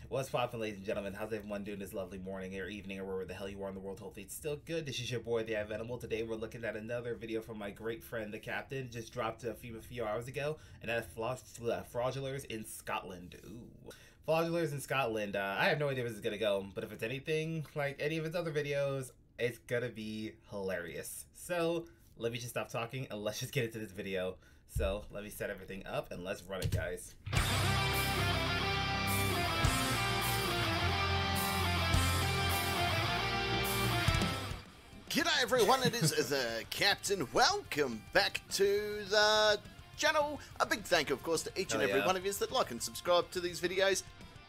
What's poppin', ladies and gentlemen? How's everyone doing this lovely morning or evening or wherever the hell you are in the world? Hopefully it's still good. This is your boy, the Ivanimal. Today we're looking at another video from my great friend, the Captain. Just dropped a few hours ago, and that's fraudulers in Scotland. Ooh. Fraudulers in Scotland. I have no idea where this is gonna go, but if it's anything like any of his other videos, it's gonna be hilarious. So let me just stop talking and let's just get into this video. So let me set everything up and let's run it, guys. G'day everyone, it is the Captain. Welcome back to the channel. A big thank you, of course, to each and every one of you that like and subscribe to these videos,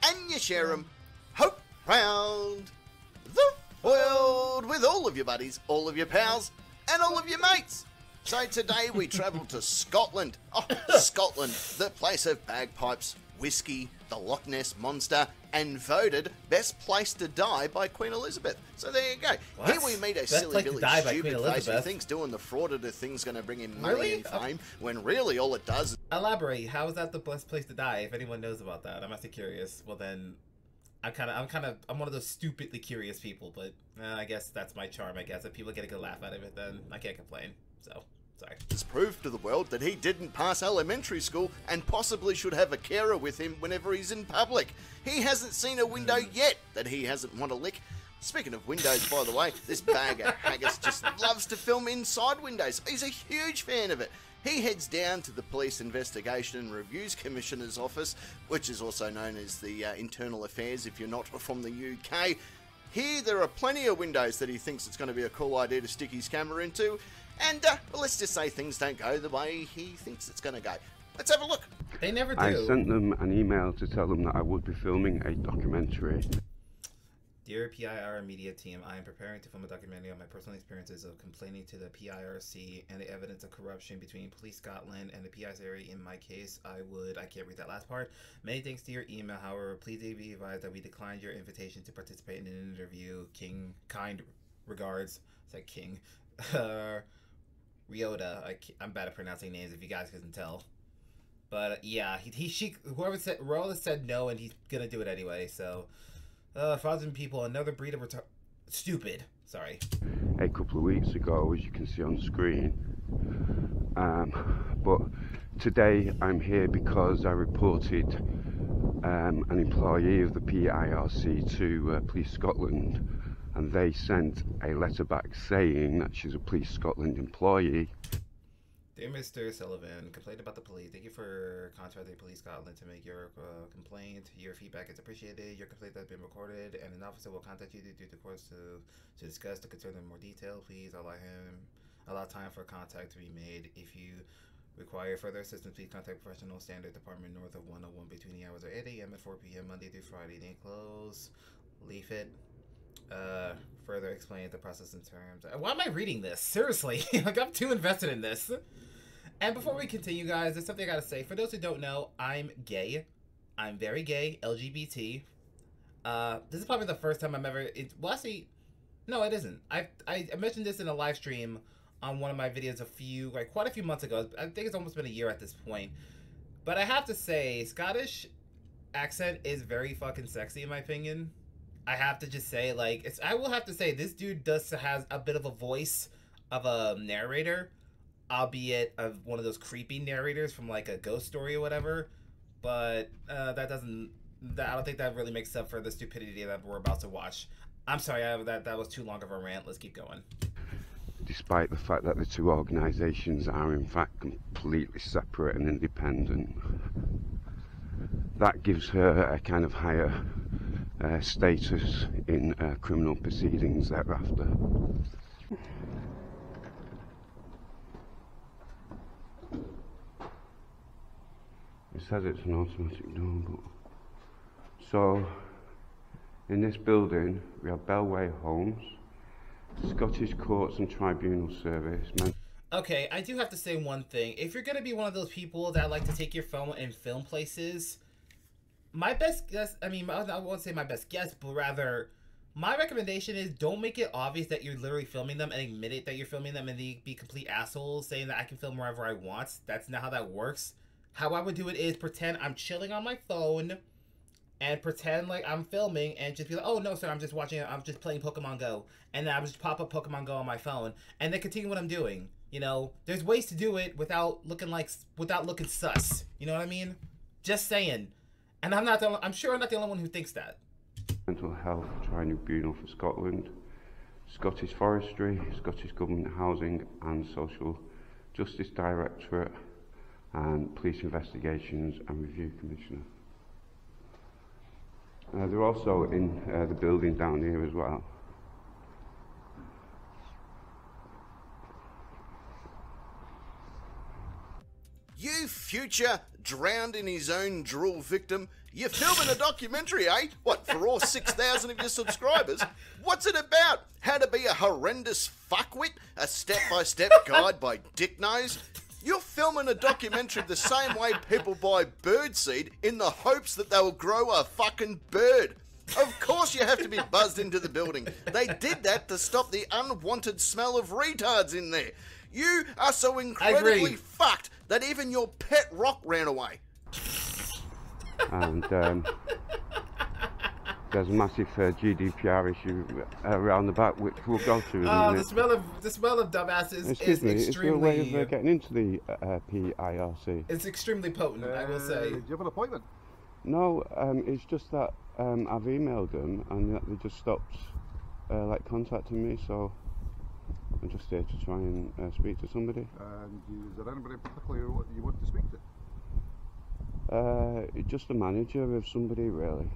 and you share them hope round the world with all of your buddies, all of your pals, and all of your mates. So today we travel to Scotland. Oh, Scotland, the place of bagpipes, whiskey, the Loch Ness Monster, and voted best place to die by Queen Elizabeth. So there you go. What? Here we meet a Best silly, place to Billy, die by stupid Queen face who Elizabeth? thinks doing the Frauditor thing's going to bring him money Really? and fame, when really all it does is... Elaborate. How is that the best place to die? If anyone knows about that, I'm actually curious. Well, then, I'm one of those stupidly curious people. But I guess that's my charm. I guess if people get a good laugh out of it, then I can't complain. So. Sorry. It's proof to the world that he didn't pass elementary school and possibly should have a carer with him whenever he's in public. He hasn't seen a window yet that he hasn't want to lick. Speaking of windows, by the way, this bag of haggis just loves to film inside windows. He's a huge fan of it. He heads down to the Police Investigation and Reviews Commissioner's office, which is also known as the Internal Affairs if you're not from the UK. Here there are plenty of windows that he thinks it's going to be a cool idea to stick his camera into. And well, let's just say things don't go the way he thinks it's going to go. Let's have a look. They never do. I sent them an email to tell them that I would be filming a documentary. Dear PIR Media Team, I am preparing to film a documentary on my personal experiences of complaining to the PIRC and the evidence of corruption between Police Scotland and the PIRC. In my case, I can't read that last part. Many thanks to your email, however, please be advised that we declined your invitation to participate in an interview. Kind regards. It's like King. Ryota. I'm bad at pronouncing names if you guys couldn't tell. But yeah, whoever said, Rolla said no and he's gonna do it anyway, so. Fraudulent people, another breed of stupid. Sorry. A couple of weeks ago, as you can see on screen. But today I'm here because I reported an employee of the PIRC to Police Scotland, and they sent a letter back saying that she's a Police Scotland employee. Dear Mr. Sullivan, complaint about the police. Thank you for contacting Police Scotland to make your complaint. Your feedback is appreciated. Your complaint has been recorded, and an officer will contact you due to course to discuss the concern in more detail. Please allow time for contact to be made. If you require further assistance, please contact Professional Standard Department north of 101 between the hours of 8 a.m. and 4 p.m. Monday through Friday. Then close. Leaflet. Further explain the process in terms. Why am I reading this? Seriously, like I'm too invested in this. And before we continue, guys, there's something I gotta say. For those who don't know, I'm gay. I'm very gay, LGBT. This is probably the first time I'm ever. Well, actually, no, it isn't. I mentioned this in a live stream on one of my videos quite a few months ago. I think it's almost been a year at this point. But I have to say, Scottish accent is very fucking sexy in my opinion. I have to just say, like, I will have to say, this dude has a bit of a voice of a narrator, albeit of one of those creepy narrators from like a ghost story or whatever. But I don't think that really makes up for the stupidity that we're about to watch. I'm sorry, that was too long of a rant. Let's keep going. Despite the fact that the two organisations are in fact completely separate and independent, that gives her a kind of higher status in criminal proceedings thereafter. It says it's an automatic door, but... So, in this building, we have Bellway Homes, Scottish Courts and Tribunal Service. Okay, I do have to say one thing. If you're going to be one of those people that like to take your phone and film places, my best guess, I won't say my best guess, but rather, my recommendation is don't make it obvious that you're literally filming them and admit it that you're filming them and they be complete assholes saying that I can film wherever I want. That's not how that works. How I would do it is pretend I'm chilling on my phone, and pretend like I'm filming and just be like, oh no, sir, I'm just watching, I'm just playing Pokemon Go, and then I just pop up Pokemon Go on my phone, and then continue what I'm doing. You know, there's ways to do it without looking sus. You know what I mean? Just saying. And I'm sure I'm not the only one who thinks that. Mental Health Tribunal for Scotland, Scottish Forestry, Scottish Government Housing and Social Justice Directorate, and Police Investigations and Review Commissioner. They're also in the building down here as well. You future drowned in his own drool victim. You're filming a documentary, eh? What, for all 6,000 of your subscribers? What's it about? How to be a horrendous fuckwit? A step-by-step guide by Dick Nose? You're filming a documentary the same way people buy birdseed in the hopes that they will grow a fucking bird. Of course you have to be buzzed into the building. They did that to stop the unwanted smell of retards in there. You are so incredibly fucked that even your pet rock ran away. And there's a massive GDPR issue around the back, which we'll go through in a minute. The smell of dumbasses Excuse me, is extremely... is there a way of getting into the PIRC? It's extremely potent, I will say. Do you have an appointment? No, it's just that I've emailed them and they just stopped like contacting me, so I'm just here to try and speak to somebody. And is there anybody in particular you want to speak to? Just a manager of somebody, really.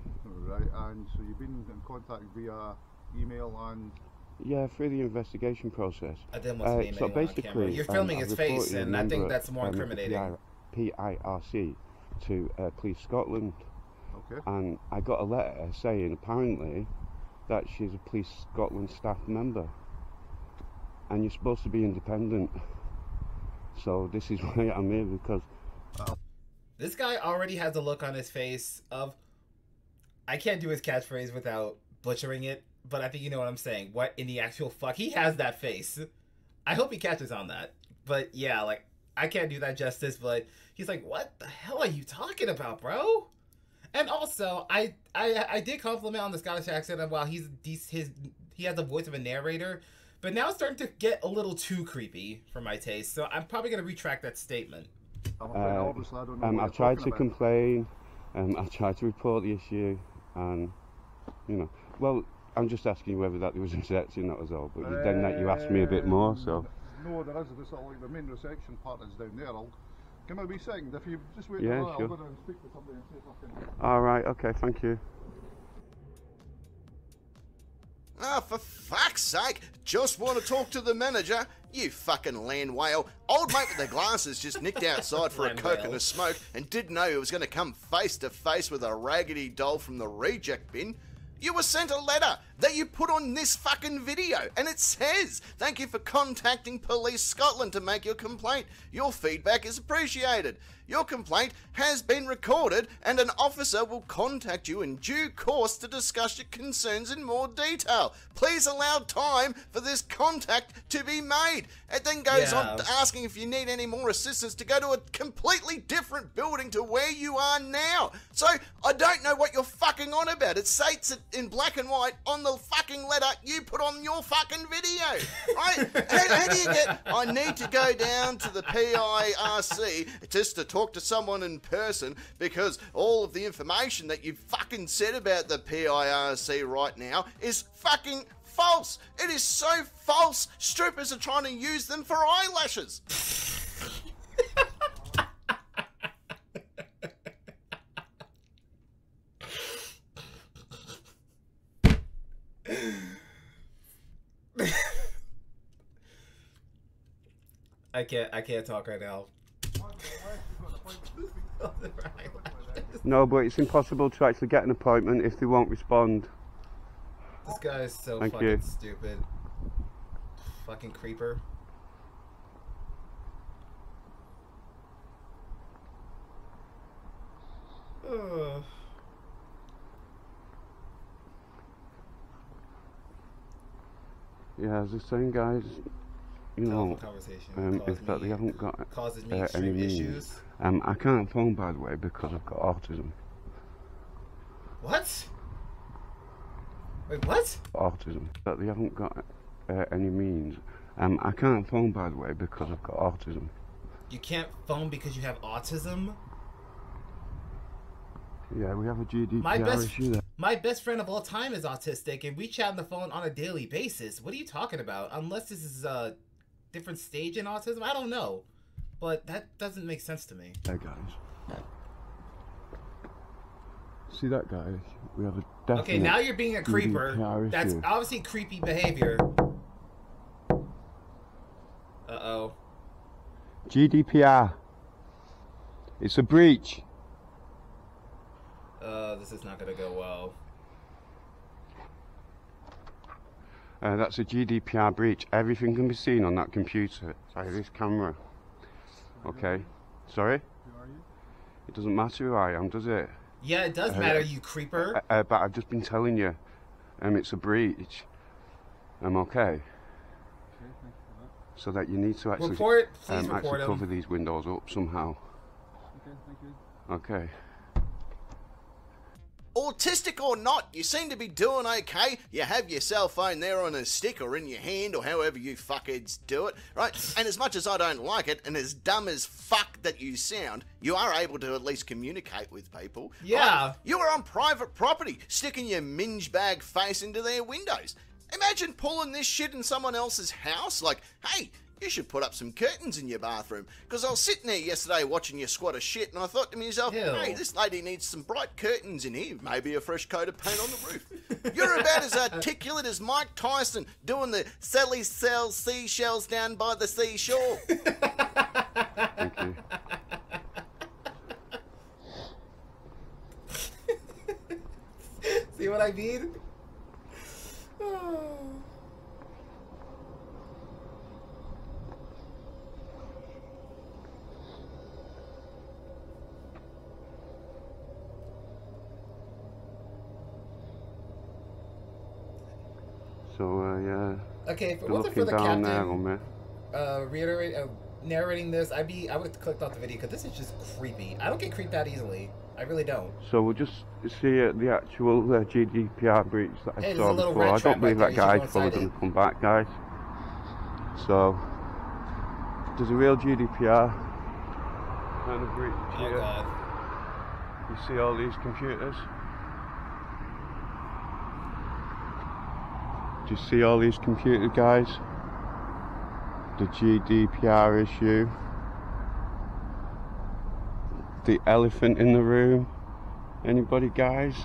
Right, and so you've been in contact via email and... Yeah, through the investigation process. I didn't want to name so anyone basically, on camera. You're filming his face, and I think that's more incriminating. PIRC to Police Scotland. Okay. And I got a letter saying apparently that she's a Police Scotland staff member. And you're supposed to be independent. So this is why I'm here, because... This guy already has a look on his face of... I can't do his catchphrase without butchering it, but I think you know what I'm saying. What in the actual fuck? He has that face. I hope he catches on that. But yeah, like, I can't do that justice, but he's like, what the hell are you talking about, bro? And also, I did compliment on the Scottish accent of, wow, he has the voice of a narrator, but now it's starting to get a little too creepy for my taste, so I'm probably going to retract that statement. I've tried to complain, I've tried to report the issue, and, you know, well, I'm just asking whether that there was a reception, that was all, but then that you asked me a bit more, so... No, there is, like the main reception part is down there. I'll give me a wee second, if you just wait yeah, there, sure. I'll go down and speak to somebody and see if I can... Alright, okay, thank you. Ah, for fuck's sake, just want to talk to the manager? You fucking land whale. Old mate with the glasses just nicked outside for a coke and a smoke and didn't know he was going to come face to face with a raggedy doll from the reject bin. You were sent a letter that you put on this fucking video, and it says, thank you for contacting Police Scotland to make your complaint. Your feedback is appreciated. Your complaint has been recorded, and an officer will contact you in due course to discuss your concerns in more detail. Please allow time for this contact to be made. It then goes on to asking if you need any more assistance to go to a completely different building to where you are now. So, I don't know what you're fucking on about. It states it in black and white on the fucking letter you put on your fucking video, right? How do you get, I need to go down to the PIRC just to talk to someone in person because all of the information that you fucking said about the PIRC right now is fucking false. It is so false, strippers are trying to use them for eyelashes. I can't talk right now. No, but it's impossible to actually get an appointment if they won't respond. This guy is so Thank fucking you. stupid. Fucking creeper. Ugh. Yeah, as I was saying, guys, you know, if that they haven't got causes me any extreme means. issues. I can't phone, by the way, because I've got autism. What? Wait, what? Autism. But they haven't got any means. I can't phone, by the way, because I've got autism. You can't phone because you have autism? Yeah, we have a GDPR issue there. My best friend of all time is autistic, and we chat on the phone on a daily basis. What are you talking about? Unless this is a different stage in autism? I don't know. But that doesn't make sense to me. Hey, guys. See that guy? We have a definite Okay, now you're being a creeper. GDPR That's issue. obviously creepy behavior. Uh-oh. GDPR. It's a breach. This is not gonna go well. That's a GDPR breach. Everything can be seen on that computer. Sorry, this camera. Okay. Sorry? Who are you? It doesn't matter who I am, does it? Yeah, it does matter, you creeper. But I've just been telling you, it's a breach. Okay. Okay, thank you for that. So that you need to actually Please report actually him. cover these windows up somehow. Okay, thank you. Okay. Autistic or not, you seem to be doing okay. You have your cell phone there on a stick or in your hand or however you fuckheads do it, right? And as much as I don't like it and as dumb as fuck that you sound, you are able to at least communicate with people. Yeah. Right? You are on private property, sticking your minge bag face into their windows. Imagine pulling this shit in someone else's house. Like, hey, you should put up some curtains in your bathroom. Because I was sitting there yesterday watching you squat a shit and I thought to myself, Ew. hey, this lady needs some bright curtains in here. Maybe a fresh coat of paint on the roof. You're about as articulate as Mike Tyson doing the Sally sells seashells down by the seashore. Thank you. See what I mean? So, yeah. Okay, if it They're wasn't for looking the down there captain on me. narrating this, I would have clicked off the video because this is just creepy. I don't get creeped out easily. I really don't. So we'll just see the actual GDPR breach that I Hey, there's saw a little before. red I trap don't believe right that there. You guy's should go probably inside going it. to come back, guys. So there's a real GDPR kind of breach Oh here. god. You see all these computers? Do you see all these computers, guys? The GDPR issue. The elephant in the room. Anybody, guys?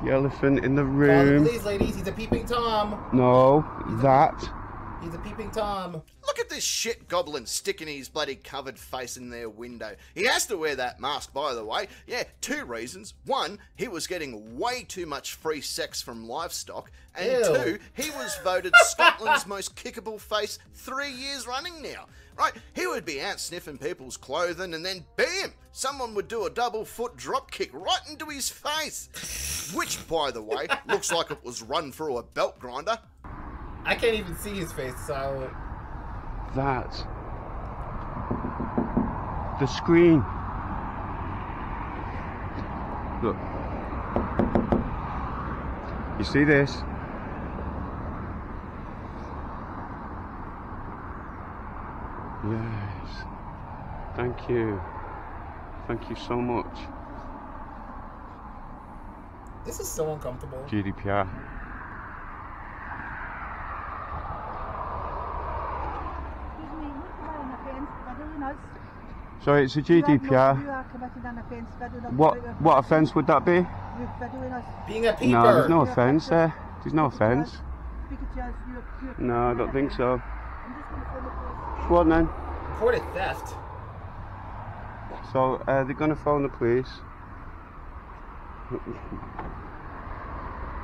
The elephant in the Call the room. police, ladies. He's a peeping Tom. No, that. He's a peeping Tom. Look at this shit goblin sticking his bloody covered face in their window. He has to wear that mask, by the way. Yeah, 2 reasons. 1, he was getting way too much free sex from livestock. And Ew. 2, he was voted Scotland's most kickable face 3 years running now. Right? He would be out sniffing people's clothing and then bam! Someone would do a double foot drop kick right into his face. Which, by the way, looks like it was run through a belt grinder. I can't even see his face, so... That. The screen. Look. You see this? Yes. Thank you. Thank you so much. This is so uncomfortable. GDPR. Excuse me, you are an offence for doing us. Sorry, it's a You GDPR. are committing an offence for doing us. What offence would that be? For doing us. Being a peeper. No, there's no offence there. There's no offence. Speaking to us, you're No, I don't think so. I'm just going to phone the police. Go on then. Reported theft. So they're going to phone the police.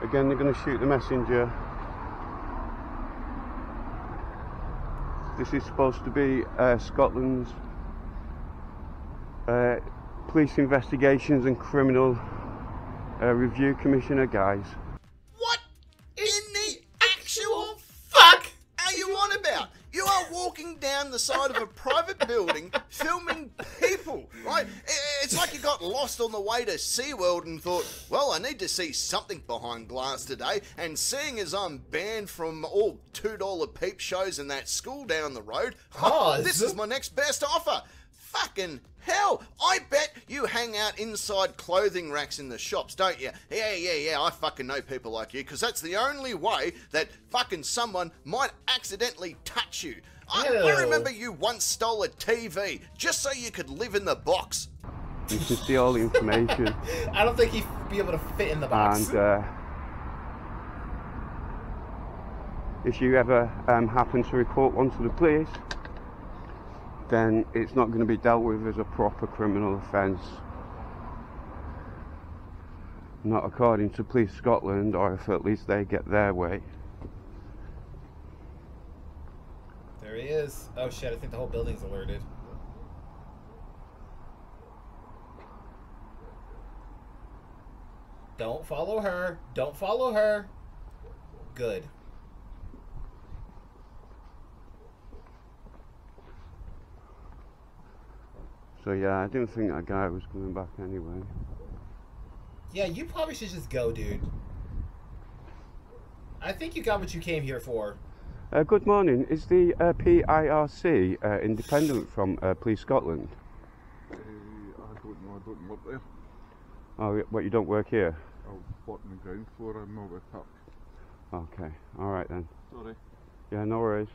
Again, they're going to shoot the messenger. This is supposed to be Scotland's Police Investigations and Criminal Review Commissioner, guys. What in the actual fuck are you on about? You are walking down down the side of a private building filming people, right? It's like you got lost on the way to SeaWorld and thought, well, I need to see something behind glass today, and seeing as I'm banned from all $2 peep shows in that school down the road, this is my next best offer. Fucking hell, I bet you hang out inside clothing racks in the shops, don't you? Yeah, I fucking know people like you, because that's the only way that fucking someone might accidentally touch you. I remember you once stole a TV just so you could live in the box. You can see all the information. I don't think he'd be able to fit in the box. And if you ever happen to report one to the police, then it's not going to be dealt with as a proper criminal offence. Not according to Police Scotland, or if at least they get their way. There he is. Oh shit, I think the whole building's alerted. Don't follow her. Don't follow her. Good. So yeah, I didn't think that guy was coming back anyway. Yeah, you probably should just go, dude. I think you got what you came here for. Good morning. Is the PIRC independent from Police Scotland? I don't know, I don't work there. Oh, what, you don't work here? I work on the ground floor, I'm not with that. Okay, alright then. Sorry. Yeah, no worries.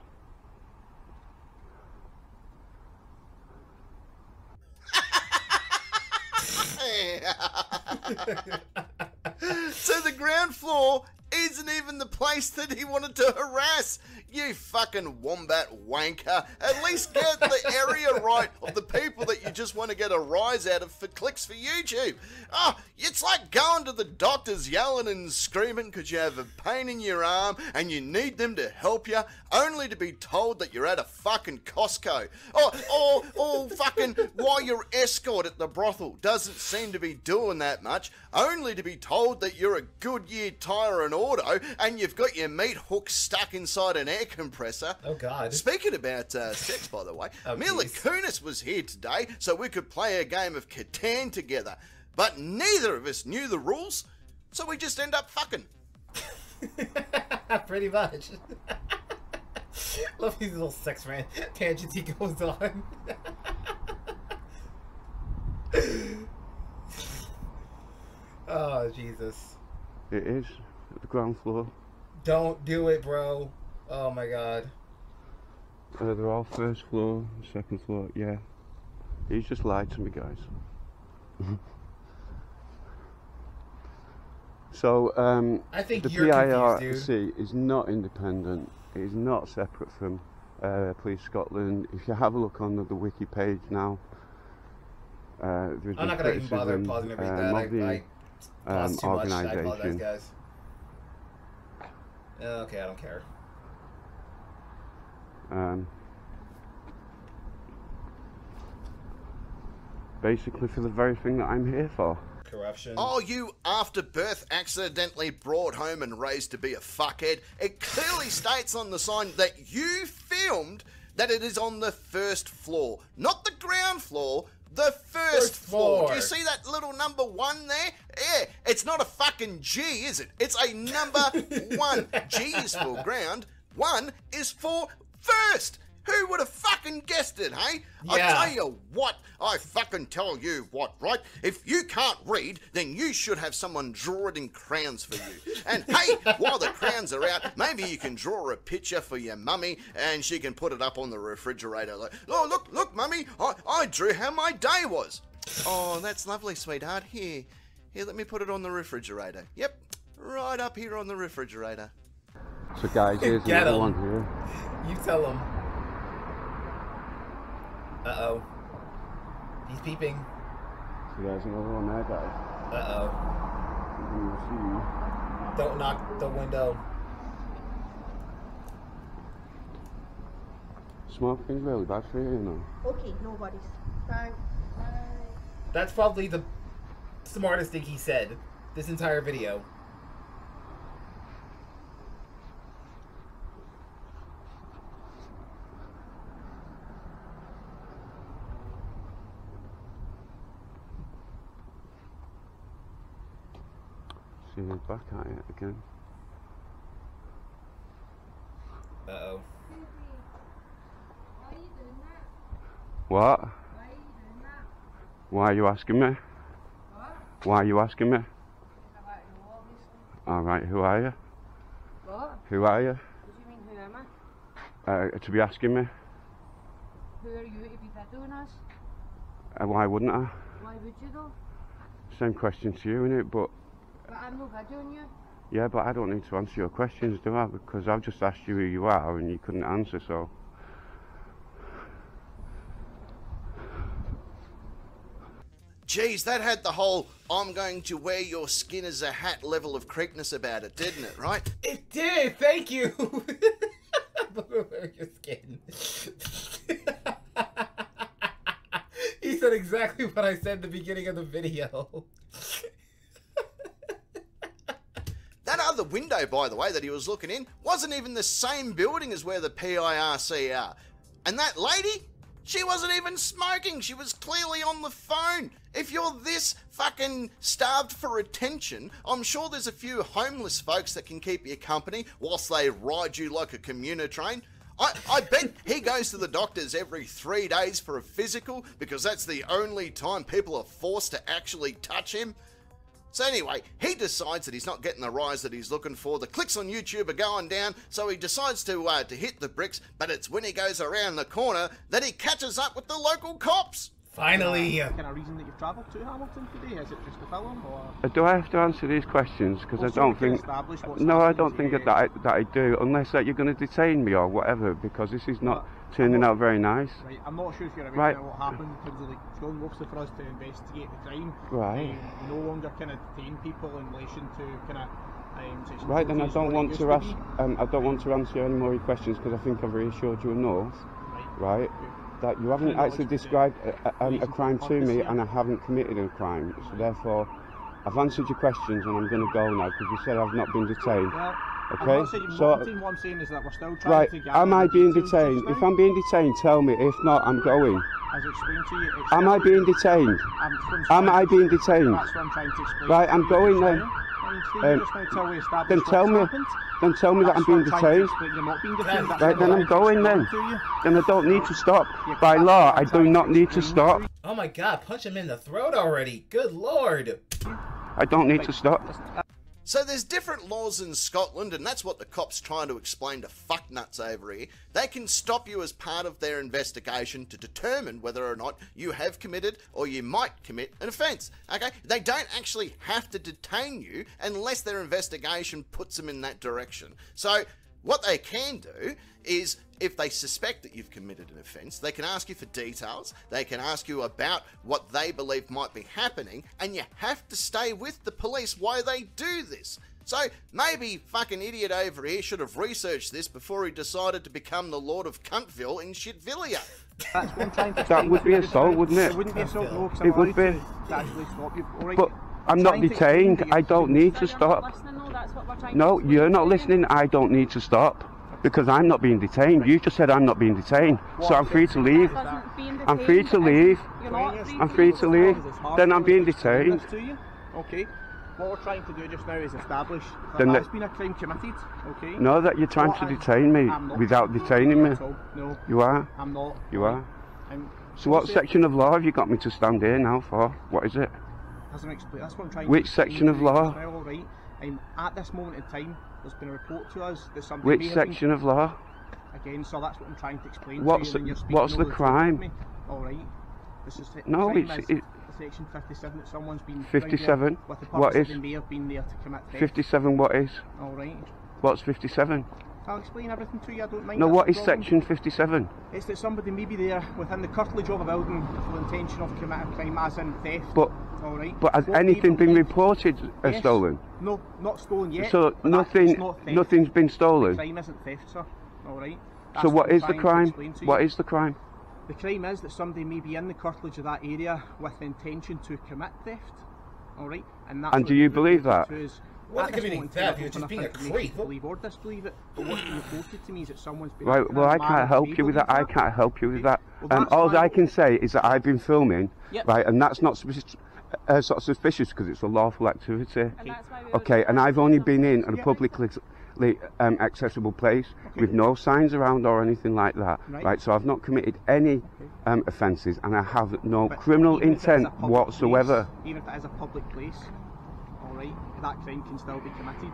So the ground floor isn't even the place that he wanted to harass. You fucking wombat wanker. At least get the area right of the people that you just want to get a rise out of for clicks for YouTube. Oh, it's like going to the doctors yelling and screaming because you have a pain in your arm and you need them to help you, only to be told that you're at a fucking Costco. Or fucking why your escort at the brothel doesn't seem to be doing that much, only to be told that you're a Goodyear Tire and Auto and you've got your meat hook stuck inside an air compressor. Oh God. Speaking about sex, by the way, Mila Kunis was here today so we could play a game of Catan together, but neither of us knew the rules, so we just end up fucking. Pretty much. Love these little sex rant tangents he goes on. Oh, Jesus. It is at the ground floor. Don't do it, bro. Oh my God. They're all first floor, second floor, yeah. He's just lied to me, guys. So, I think the you're confused, dude. PIRC is not independent. It is not separate from Police Scotland. If you have a look on the wiki page now, there's I'm not gonna even bother pausing to read that. I paused too much. I apologize, guys. Okay, I don't care. Basically for the very thing that I'm here for. Corruption. Oh, you after birth accidentally brought home and raised to be a fuckhead. It clearly states on the sign that you filmed that it is on the first floor, not the ground floor. The first floor. Do you see that little number 1 there? Yeah, it's not a fucking G, is it? It's a number 1. G is for ground, 1 is for first. Who would have fucking guessed it, hey? Yeah. I tell you what, I fucking tell you what, right? If you can't read, then you should have someone draw it in crayons for you. And hey, while the crayons are out, maybe you can draw a picture for your mummy and she can put it up on the refrigerator. Like, oh, look, mummy, I drew how my day was. Oh, that's lovely, sweetheart. Here, let me put it on the refrigerator. Yep, right up here on the refrigerator. So guys, here's another one here. You tell him. Uh-oh. He's peeping. So there's another one there, guys. Uh-oh. Don't knock the window. Smoking's really bad for you, you know. Okay, no worries. Thanks. Bye. That's probably the smartest thing he said this entire video. See, he's back at it again. Uh-oh. What? Why are you asking me? Why are you asking me? Alright, who are you? What? Who are you? What do you mean, who am I? To be asking me? Who are you to be videoing us? Why wouldn't I? Why would you though? Same question to you, innit? But I'm not videoing you. yeah, but I don't need to answer your questions, do I? Because I've just asked you who you are and you couldn't answer, so. Geez, that had the whole "I'm going to wear your skin as a hat" level of creepiness about it, didn't it, right? It did, thank you! Your skin. He said exactly what I said at the beginning of the video. That other window, by the way, that he was looking in, wasn't even the same building as where the PIRC are. And that lady, she wasn't even smoking. She was clearly on the phone. If you're this fucking starved for attention, I'm sure there's a few homeless folks that can keep you company whilst they ride you like a commuter train. I bet he goes to the doctors every 3 days for a physical because that's the only time people are forced to actually touch him. So anyway, he decides that he's not getting the rise that he's looking for. The clicks on YouTube are going down, so he decides to hit the bricks, but it's when he goes around the corner that he catches up with the local cops. Finally! Kind of reason that you've travelled to Hamilton today? Is it just a film, or? Do I have to answer these questions? Because I don't think. No, I don't think that I do, unless that you're going to detain me or whatever. Because this is not turning out very nice. Right, I'm not sure if you're aware Right. of what happened in terms of like Scotland mostly for us to investigate the crime. Right. We no longer kind of detain people in relation to kind of. Right, then I don't want to ask. I don't want to answer any more questions because I think I've reassured you enough. Right. That you haven't actually described a crime to me, and I haven't committed a crime. So therefore, I've answered your questions, and I'm going to go now because you said I've not been detained. Well, Okay. what I'm saying is that we're still trying Right. to gather Am I being details detained? just If now. I'm being detained, tell me. If not, I'm going. As explained to you, it's Am I being detained? Am I being detained? That's what I'm trying to explain. Right, I'm going then. Then tell me. Then tell me that I'm being detained. Right, then I'm going then. Then I don't need to stop. By law, I do not need to stop. Oh my god, punch him in the throat already. Good lord. I don't need to stop. So there's different laws in Scotland, and that's what the cops trying to explain to fucknuts over here. They can stop you as part of their investigation to determine whether or not you have committed or you might commit an offence. Okay? They don't actually have to detain you unless their investigation puts them in that direction. So what they can do is, if they suspect that you've committed an offence, they can ask you for details, they can ask you about what they believe might be happening, and you have to stay with the police while they do this. So maybe fucking idiot over here should have researched this before he decided to become the Lord of Cuntville in Shitvillia. That would be assault, wouldn't it? It wouldn't be assault, no, because It would be. to actually stop you. All right. But I'm not detained. I don't need to stop. No, you're not listening. I don't need to stop. Because I'm not being detained. You just said I'm not being detained. So I'm free to leave. I'm free to leave. I'm free to leave. Then I'm being detained. Okay. What we're trying to do just now is establish that Then there's been a crime committed. Okay. No, that you're trying to detain me without detaining me. No. You are? I'm not. You are? So what section of law have you got me to stand here now for? What is it? That's what I'm trying Which section of law? All right. At this moment in time, there's been a report to us that somebody Which section of law? Again, so that's what I'm trying to explain What's to you. what's the crime? All right. This is No, it's section 57 that someone's been 57. With the What is? they may have been there to commit theft. 57. What is? All right. What's 57? I'll explain everything to you. I don't mind. No, that's what no is problem. section 57? It's that somebody may be there within the curtilage of a building with the intention of committing crime, as in theft. But all right. But has What anything people been think- reported as Yes. stolen? No, not stolen yet. So but it's nothing, not theft. nothing's been The stolen. crime isn't theft, sir. All right. So That's what I'm is the trying to crime? explain to you. What is the crime? The crime is that somebody may be in the curtilage of that area with the intention to commit theft. All right, and that's And what do you you've believe reported that? to us. Wasn't At this committing moment in theft, time, he was just I being a don't know if creep. you believe or disbelieve it, but what's been reported to me is that someone's been. Right, acting well, as I a man can't of help faith, you with that. I believe can't help you with that. Well, that's All why- I can say is that I've been filming, Yep. right, and that's not sort of suspicious because it's a lawful activity. And that's why we were Okay, and I've only been in a Yeah. publicly accessible place with no signs around or anything like that, right? So I've not committed any offences, and I have no But criminal even if it is a intent public whatsoever. place, even if it is a public place, alright, that crime can still be committed.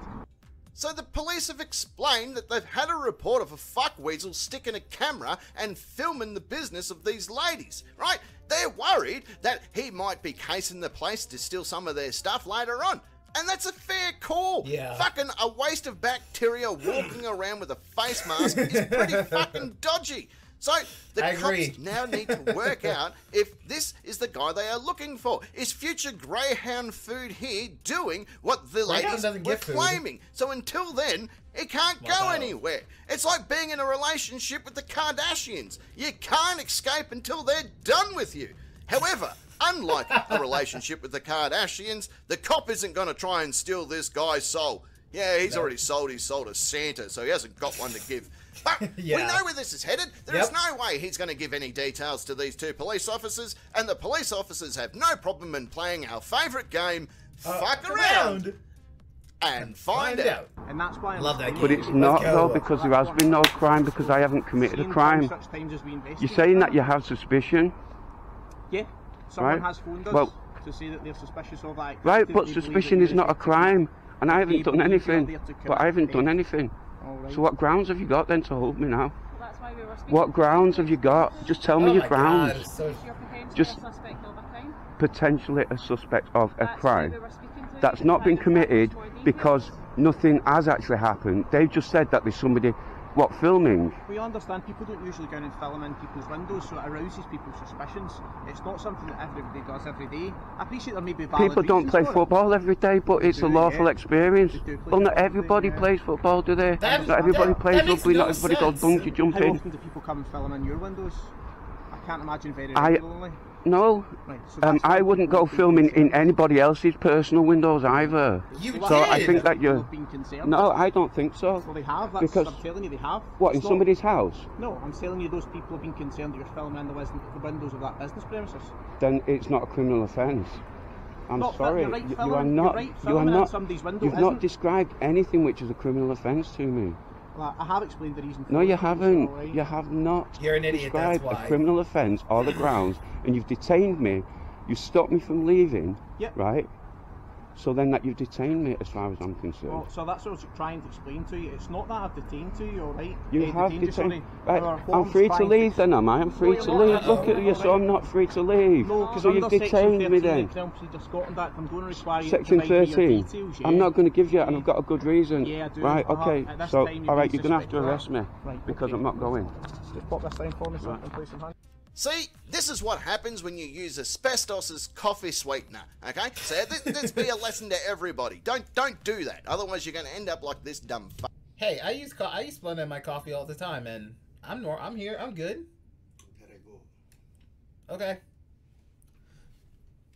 So the police have explained that they've had a report of a fuckweasel sticking a camera and filming the business of these ladies, right? They're worried that he might be casing the place to steal some of their stuff later on. And that's a fair call. Yeah. Fucking a waste of bacteria walking around with a face mask is pretty fucking dodgy. So the I agree. cops now need to work out if this is the guy they are looking for. Is future Greyhound food here doing what the Greyhound ladies doesn't were get food. claiming? So until then, it can't go Wow. anywhere. It's like being in a relationship with the Kardashians. You can't escape until they're done with you. However, unlike a relationship with the Kardashians, the cop isn't going to try and steal this guy's soul. Yeah, he's already sold his soul to Santa, so he hasn't got one to give. But we Yeah. know where this is headed. There is Yep. no way he's going to give any details to these two police officers, and the police officers have no problem in playing our favourite game, fuck around and find out. And that's why I'm Love that saying- But it's Let's not go. though, because there has been no crime, because I haven't committed a Seen crime. such times as we You're investigate saying that them. you have suspicion, Yeah, someone Right. has phoned us Well- to say that they're suspicious of that. right? activity. But They believe suspicion that is not a you're crime, and I haven't They done believe you're anything. there to But I haven't done commit anything. Alright. So what grounds have you got then to hold me now? That's why we were speaking. What grounds have you got? Just tell me Oh your my grounds. God, so You're potentially Just- a suspect of a crime. Potentially a suspect of a That's why crime. we were speaking to That's you, not to been find out committed more details. because nothing has actually happened. They've just said that there's somebody, what, filming? We understand people don't usually go in and film in people's windows, so it arouses people's suspicions. It's not something that everybody does every day. I appreciate there may be valid People don't reasons play for it. football every day, but it's a do, lawful yeah. experience. They do play Well, not football, everybody yeah. plays football, do they? That- Not everybody that- plays that makes rugby, not no everybody goes sense. bungee How jumping. often do people come and film in your windows? I can't imagine very I- regularly. No, Right, so that's why I wouldn't people go have been filming in concerned. anybody else's personal windows either. You Well, So did. I think that People you're... have been concerned. No, I don't think so. Well, they have. That's Because- I'm telling you, they have. What, in It's not- somebody's house? No, I'm telling you, those people have been concerned that you're filming in the windows of that business premises. Then it's not a criminal offence. I'm Not fi- sorry, you're right, you are filming- not. you're right, You are filming in not. somebody's window You've not isn't- described anything which is a criminal offence to me. Well, I have explained the reason for No, it, you so haven't. alright. You have not You're an idiot, that's described why. a criminal offence or the grounds, and you've detained me. You stopped me from leaving, Yep. right? So then that you've detained me as far as I'm concerned. Well, so that's what I was trying to explain to you. It's not that I've detained to you, alright? You have detained you, detained. sorry. Right, What I'm free to trying leave then, am I? I'm free you're to not. leave. Look at you, so I'm not free to leave. No, because So under you've Section detained me 13 then. of the Criminal Procedure Scotland Act, I'm going to require you Section to provide me your 13. details, yeah? I'm not going to give you, and I've got a good reason. Yeah, I do. Right, Uh-huh. okay. At this So, time, you're all right, being you're going to have to suspected of arrest me that. Right, because okay. I'm not going. Just pop this down for me so I can place some hand. See, this is what happens when you use asbestos as coffee sweetener, okay? So this be a lesson to everybody. Don't do that, otherwise you're going to end up like this dumb fuck. Hey, I use Splenda in my coffee all the time, and I'm here. I'm good. Okay.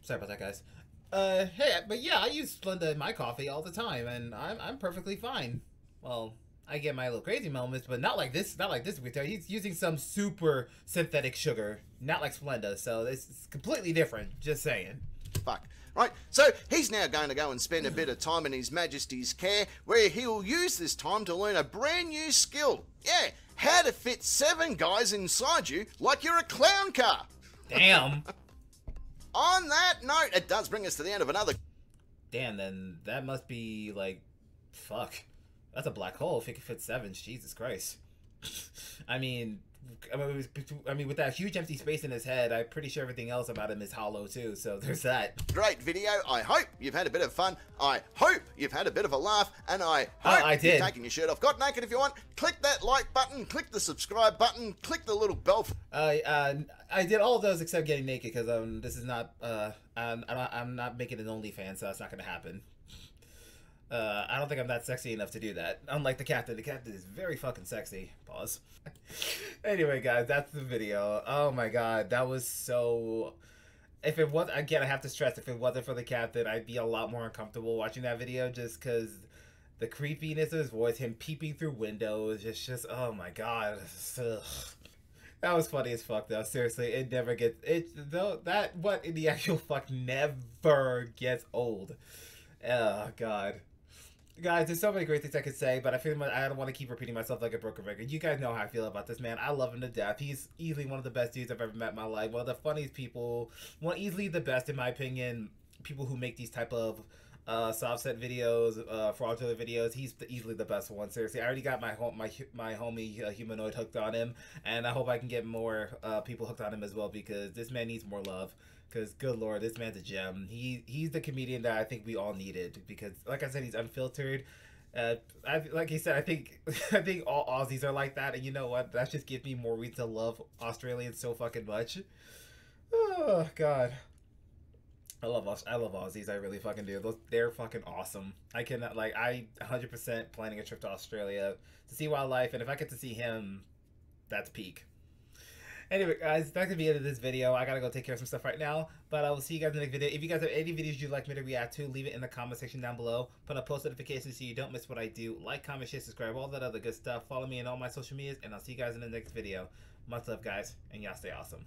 Sorry about that, guys. Hey, but yeah, I use Splenda in my coffee all the time, and I'm perfectly fine. Well, I get my little crazy moments, but not like this. Not like this. He's using some super synthetic sugar, not like Splenda. So this is completely different. Just saying. Fuck. Right, so he's now going to go and spend a bit of time in His Majesty's care, where he'll use this time to learn a brand new skill. Yeah, how to fit 7 guys inside you like you're a clown car. Damn. On that note, it does bring us to the end of another... Damn. Then that must be like, fuck. That's a black hole if it can fit 7. Jesus Christ. I mean, with that huge empty space in his head, I'm pretty sure everything else about him is hollow too. So there's that. Great video. I hope you've had a bit of fun. I hope you've had a bit of a laugh. And I hope I you've did. taken your shirt off. Got naked if you want. Click that like button. Click the subscribe button. Click the little bell. I did all of those except getting naked because this is not I'm not making an OnlyFans, so that's not gonna happen. I don't think I'm that sexy enough to do that. Unlike the captain is very fucking sexy. Pause. Anyway, guys, that's the video. Oh my god, that was so... If it was... Again, I have to stress, if it wasn't for the captain, I'd be a lot more uncomfortable watching that video just because the creepiness of his voice, him peeping through windows, it's just... Oh my god. Ugh. That was funny as fuck though. Seriously, it never gets though that what in the actual fuck never gets old. Oh god. Guys, there's so many great things I could say, but I feel like I don't want to keep repeating myself like a broken record. You guys know how I feel about this man. I love him to death. He's easily one of the best dudes I've ever met in my life. One of the funniest people. Easily the best in my opinion. People who make these type of soft set videos, fraudulent videos. He's easily the best one. Seriously, I already got my homie humanoid hooked on him, and I hope I can get more people hooked on him as well because this man needs more love. Because good lord, this man's a gem. He's the comedian that I think we all needed because, like I said, he's unfiltered. Like he said, I think I think all Aussies are like that, and you know what? That just gives me more reason to love Australians so fucking much. Oh god. I love Aussies. I really fucking do. They're fucking awesome. I 100% planning a trip to Australia to see wildlife, and if I get to see him, that's peak. Anyway, guys, that's gonna be it of this video. I gotta go take care of some stuff right now, but I will see you guys in the next video. If you guys have any videos you'd like me to react to, leave it in the comment section down below. Put up post notifications so you don't miss what I do. Like, comment, share, subscribe, all that other good stuff. Follow me on all my social medias, and I'll see you guys in the next video. Much love, guys, and y'all stay awesome.